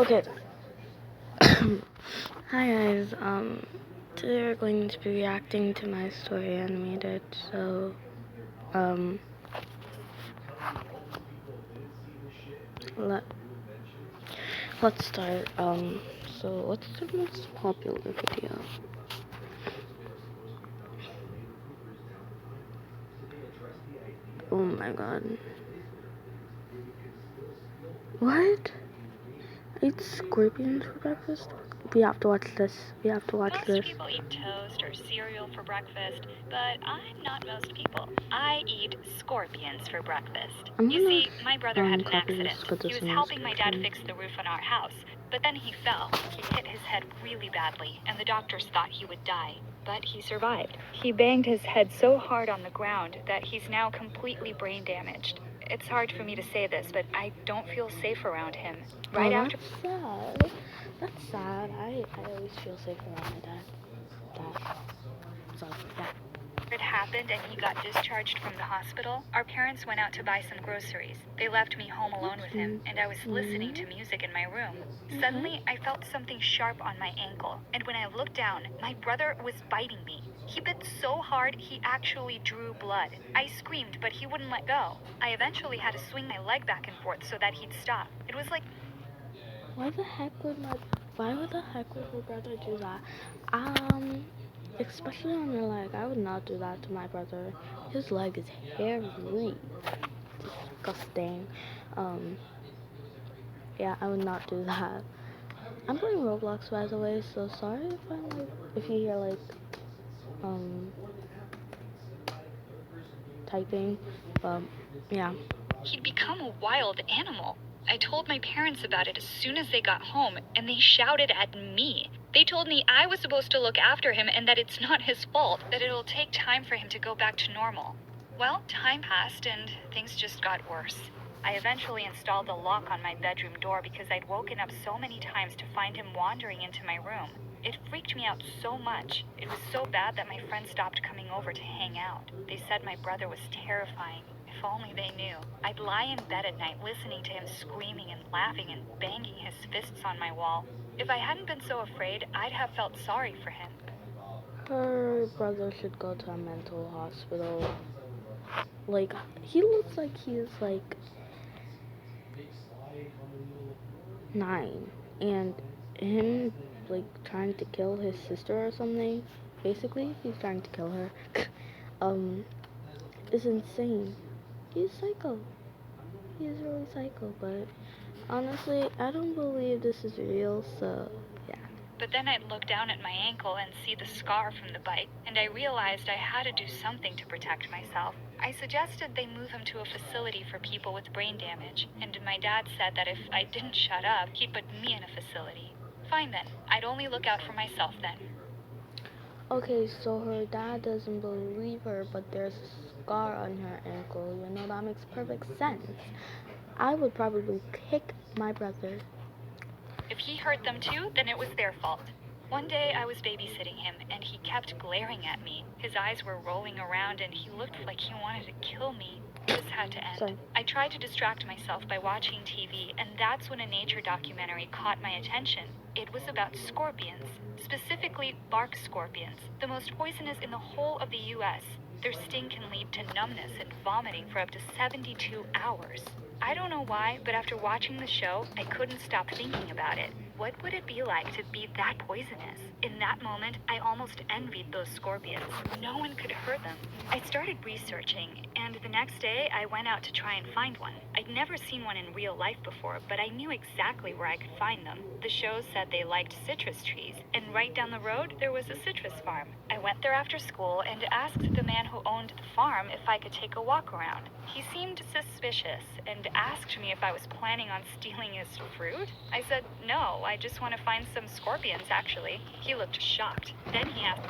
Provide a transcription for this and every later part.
Okay. Hi guys. Today we're going to be reacting to my story animated. So, let's start. So what's the most popular video? Oh my god. What? I eat scorpions for breakfast? We have to watch this. Most people eat toast or cereal for breakfast, but I'm not most people. I eat scorpions for breakfast. You see, my brother had an accident. He was helping my dad fix the roof on our house, but then he fell. He hit his head really badly, and the doctors thought he would die. But he survived. He banged his head so hard on the ground that he's now completely brain damaged. It's hard for me to say this, but I don't feel safe around him. That's sad. That's sad. I always feel safe around my dad. So, yeah. It happened and he got discharged from the hospital. Our parents went out to buy some groceries. They left me home alone with him, and I was listening to music in my room. Suddenly, I felt something sharp on my ankle, and when I looked down, my brother was biting me. He bit so hard, he actually drew blood. I screamed, but he wouldn't let go. I eventually had to swing my leg back and forth so that he'd stop. It was like... Why the heck would my brother do that? Especially on your leg. I would not do that to my brother. His leg is hairy. Disgusting. Yeah, I would not do that. I'm playing Roblox, by the way, so sorry if you hear typing. Yeah. He'd become a wild animal. I told my parents about it as soon as they got home, and they shouted at me. They told me I was supposed to look after him and that it's not his fault, that it'll take time for him to go back to normal. Well, time passed and things just got worse. I eventually installed a lock on my bedroom door because I'd woken up so many times to find him wandering into my room. It freaked me out so much. It was so bad that my friends stopped coming over to hang out. They said my brother was terrifying. If only they knew. I'd lie in bed at night listening to him screaming and laughing and banging his fists on my wall. If I hadn't been so afraid, I'd have felt sorry for him. Her brother should go to a mental hospital. Like, he looks like he's 9, and him trying to kill his sister or something. Basically, he's trying to kill her. Is insane. He's psycho. He is really psycho, but honestly, I don't believe this is real, so yeah. But then I'd look down at my ankle and see the scar from the bite, and I realized I had to do something to protect myself. I suggested they move him to a facility for people with brain damage, and my dad said that if I didn't shut up, he'd put me in a facility. Fine then, I'd only look out for myself then. Okay, so her dad doesn't believe her, but there's a scar on her ankle. You know, that makes perfect sense. I would probably kick my brother. If he hurt them too, then it was their fault. One day I was babysitting him, and he kept glaring at me. His eyes were rolling around, and he looked like he wanted to kill me. This had to end. Sorry. I tried to distract myself by watching TV, and that's when a nature documentary caught my attention. It was about scorpions, specifically bark scorpions, the most poisonous in the whole of the U.S. Their sting can lead to numbness and vomiting for up to 72 hours. I don't know why, but after watching the show, I couldn't stop thinking about it. What would it be like to be that poisonous? In that moment, I almost envied those scorpions. No one could hurt them. I started researching, and the next day I went out to try and find one. I'd never seen one in real life before, but I knew exactly where I could find them. The show said they liked citrus trees, and right down the road there was a citrus farm. I went there after school and asked the man who owned the farm if I could take a walk around. He seemed suspicious and asked me if I was planning on stealing his fruit. I said, no, I just want to find some scorpions, actually. He looked shocked. Then he asked...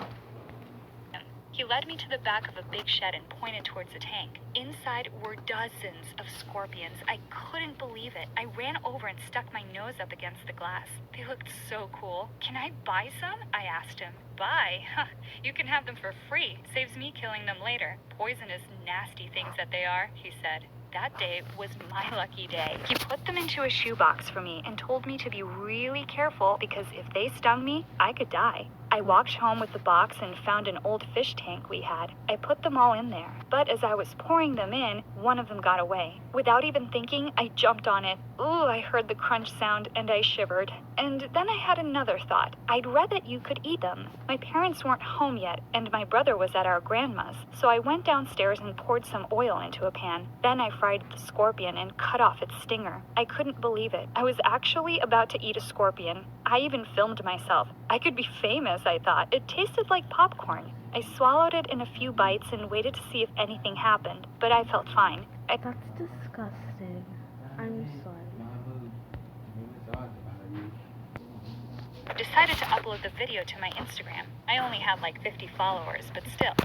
He led me to the back of a big shed and pointed towards a tank. Inside were dozens of scorpions. I couldn't believe it. I ran over and stuck my nose up against the glass. They looked so cool. Can I buy some? I asked him. Buy? Huh, you can have them for free. Saves me killing them later. Poisonous, nasty things that they are, he said. That day was my lucky day. He put them into a shoebox for me and told me to be really careful because if they stung me, I could die. I walked home with the box and found an old fish tank we had. I put them all in there, but as I was pouring them in, one of them got away. Without even thinking, I jumped on it. Ooh, I heard the crunch sound and I shivered. And then I had another thought. I'd read that you could eat them. My parents weren't home yet, and my brother was at our grandma's, so I went downstairs and poured some oil into a pan. Then I fried the scorpion and cut off its stinger. I couldn't believe it. I was actually about to eat a scorpion. I even filmed myself. I could be famous, I thought. It tasted like popcorn. I swallowed it in a few bites and waited to see if anything happened, but I felt fine. That's disgusting. I'm sorry. I decided to upload the video to my Instagram. I only had like 50 followers, but still.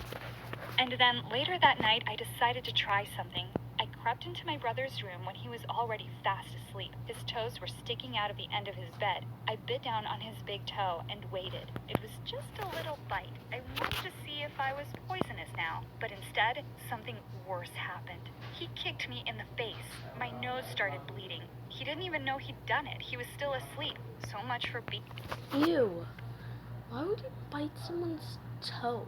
And then later that night, I decided to try something. I crept into my brother's room when he was already fast asleep. His toes were sticking out of the end of his bed. I bit down on his big toe and waited. It was just a little bite. I wanted to see if I was poisonous now, but instead, something worse happened. He kicked me in the face. My nose started bleeding. He didn't even know he'd done it. He was still asleep. So much for Ew. Why would you bite someone's toe?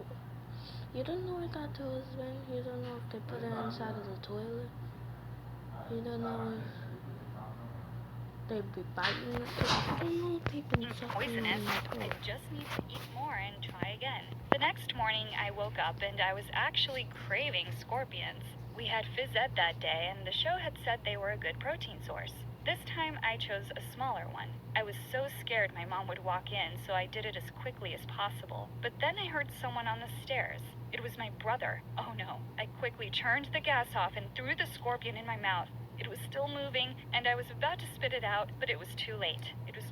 You don't know where that toe has been. You don't know if they put it inside of the toilet. You don't know if they'd be biting it. You don't know if they've been sucking poisonous. on I your toe. just need to eat more and try again. The next morning, I woke up and I was actually craving scorpions. We had phys ed that day, and the show had said they were a good protein source. This time, I chose a smaller one. I was so scared my mom would walk in, so I did it as quickly as possible. But then I heard someone on the stairs. It was my brother. Oh no. I quickly turned the gas off and threw the scorpion in my mouth. It was still moving, and I was about to spit it out, but it was too late. It was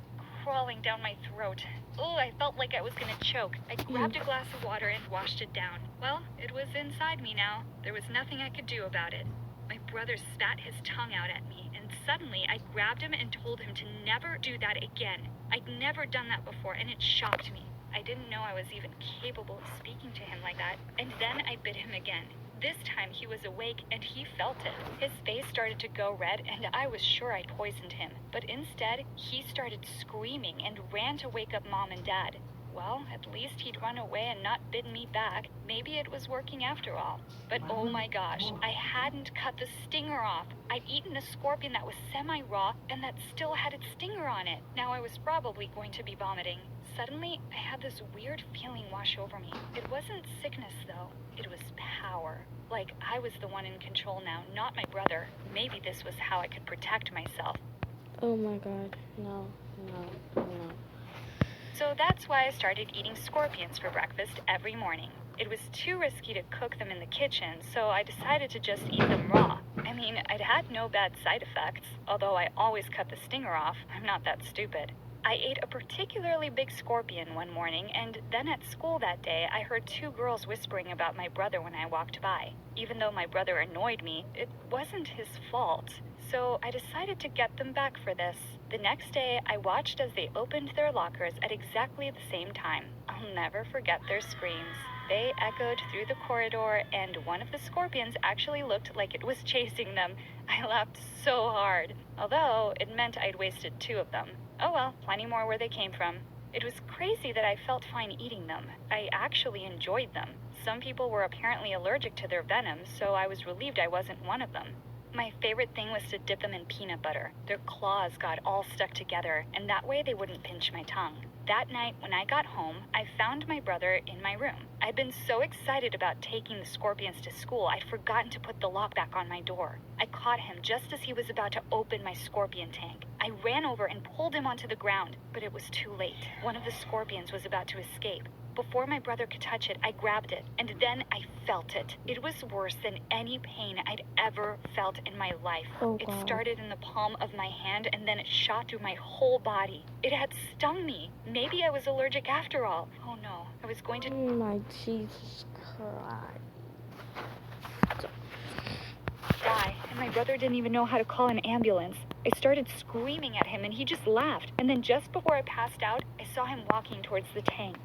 crawling down my throat. Oh, I felt like I was gonna choke. I grabbed a glass of water and washed it down. Well, it was inside me now. There was nothing I could do about it. My brother spat his tongue out at me, and suddenly I grabbed him and told him to never do that again. I'd never done that before, and it shocked me. I didn't know I was even capable of speaking to him like that. And then I bit him again. This time he was awake and he felt it. His face started to go red and I was sure I'd poisoned him. But instead, he started screaming and ran to wake up Mom and Dad. Well, at least he'd run away and not bitten me back. Maybe it was working after all. But oh my gosh, I hadn't cut the stinger off. I'd eaten a scorpion that was semi-raw and that still had its stinger on it. Now I was probably going to be vomiting. Suddenly, I had this weird feeling wash over me. It wasn't sickness though, it was power. Like I was the one in control now, not my brother. Maybe this was how I could protect myself. Oh my god. No. So that's why I started eating scorpions for breakfast every morning. It was too risky to cook them in the kitchen, so I decided to just eat them raw. I mean, I'd had no bad side effects, although I always cut the stinger off. I'm not that stupid. I ate a particularly big scorpion one morning, and then at school that day, I heard two girls whispering about my brother when I walked by. Even though my brother annoyed me, it wasn't his fault. So I decided to get them back for this. The next day, I watched as they opened their lockers at exactly the same time. I'll never forget their screams. They echoed through the corridor, and one of the scorpions actually looked like it was chasing them. I laughed so hard, although it meant I'd wasted two of them. Oh well, plenty more where they came from. It was crazy that I felt fine eating them. I actually enjoyed them. Some people were apparently allergic to their venom, so I was relieved I wasn't one of them. My favorite thing was to dip them in peanut butter. Their claws got all stuck together, and that way they wouldn't pinch my tongue. That night, when I got home, I found my brother in my room. I'd been so excited about taking the scorpions to school, I'd forgotten to put the lock back on my door. I caught him just as he was about to open my scorpion tank. I ran over and pulled him onto the ground, but it was too late. One of the scorpions was about to escape. Before my brother could touch it, I grabbed it, and then I felt it. It was worse than any pain I'd ever felt in my life. Oh, It God. started in the palm of my hand, and then it shot through my whole body. It had stung me. Maybe I was allergic after all. Oh no, I was going to Oh my Jesus Christ. die, and my brother didn't even know how to call an ambulance. I started screaming at him, and he just laughed. And then just before I passed out, I saw him walking towards the tank.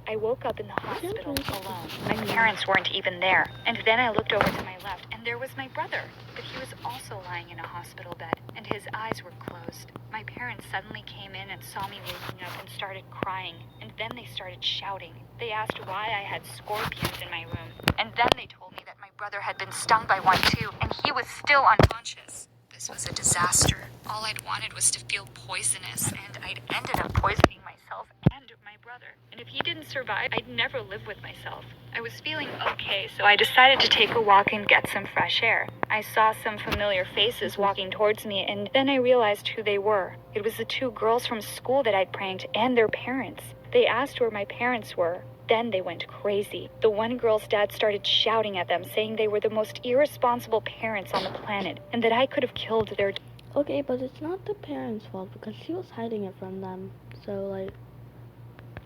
I woke up in the hospital really alone. My parents weren't even there. And then I looked over to my left, and there was my brother. But he was also lying in a hospital bed, and his eyes were closed. My parents suddenly came in and saw me waking up and started crying. And then they started shouting. They asked why I had scorpions in my room. And then they told me that my brother had been stung by one too, and he was still unconscious. This was a disaster. All I'd wanted was to feel poisonous, and I'd ended up poisoning myself and my brother. And if he didn't survive, I'd never live with myself. I was feeling okay, so I decided to take a walk and get some fresh air. I saw some familiar faces walking towards me, and then I realized who they were. It was the two girls from school that I'd pranked and their parents. They asked where my parents were. Then they went crazy. The one girl's dad started shouting at them, saying they were the most irresponsible parents on the planet, and that I could have killed their Okay, but it's not the parents' fault because she was hiding it from them. So, like,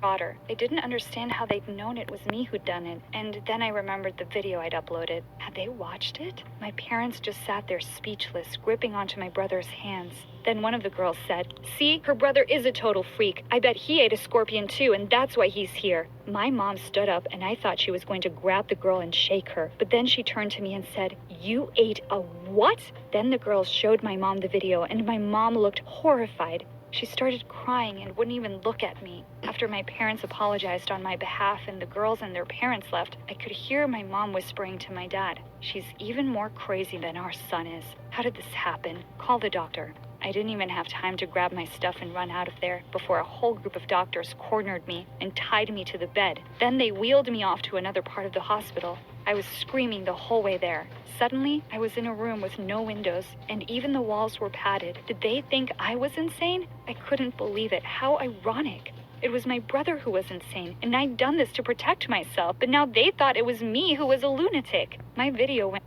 daughter. I didn't understand how they'd known it was me who'd done it, and then I remembered the video I'd uploaded. Had they watched it? My parents just sat there speechless, gripping onto my brother's hands. Then one of the girls said, "See, her brother is a total freak. I bet he ate a scorpion too, and that's why he's here." My mom stood up, and I thought she was going to grab the girl and shake her. But then she turned to me and said, "You ate a what?" Then the girls showed my mom the video, and my mom looked horrified. She started crying and wouldn't even look at me. After my parents apologized on my behalf and the girls and their parents left, I could hear my mom whispering to my dad, "She's even more crazy than our son is. How did this happen? Call the doctor." I didn't even have time to grab my stuff and run out of there before a whole group of doctors cornered me and tied me to the bed. Then they wheeled me off to another part of the hospital. I was screaming the whole way there. Suddenly, I was in a room with no windows, and even the walls were padded. Did they think I was insane? I couldn't believe it. How ironic. It was my brother who was insane, and I'd done this to protect myself, but now they thought it was me who was a lunatic. My video went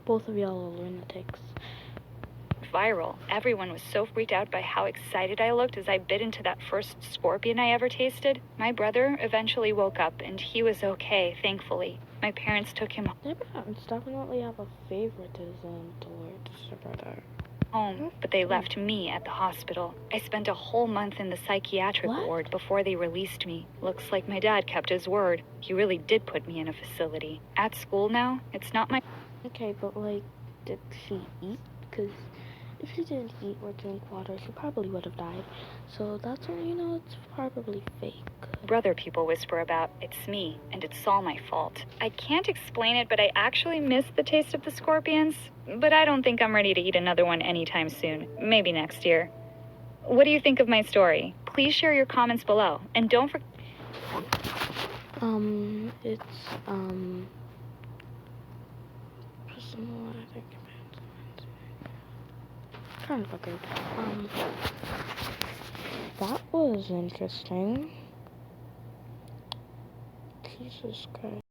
both of y'all are lunatics. viral. Everyone was so freaked out by how excited I looked as I bit into that first scorpion I ever tasted. My brother eventually woke up, and he was okay, thankfully. My parents took him Their parents definitely have a favoritism towards their brother. home, but they left me at the hospital. I spent a whole month in the psychiatric What? ward before they released me. Looks like my dad kept his word. He really did put me in a facility. At school now, it's not my... Okay, but, like, did she eat? Because if she didn't eat or drink water, she probably would have died. So that's when you know it's probably fake. brother people whisper about. It's me, and it's all my fault. I can't explain it, but I actually miss the taste of the scorpions. But I don't think I'm ready to eat another one anytime soon. Maybe next year. What do you think of my story? Please share your comments below. And don't forget... It's, personal, I think, kind of good. That was interesting. Jesus Christ.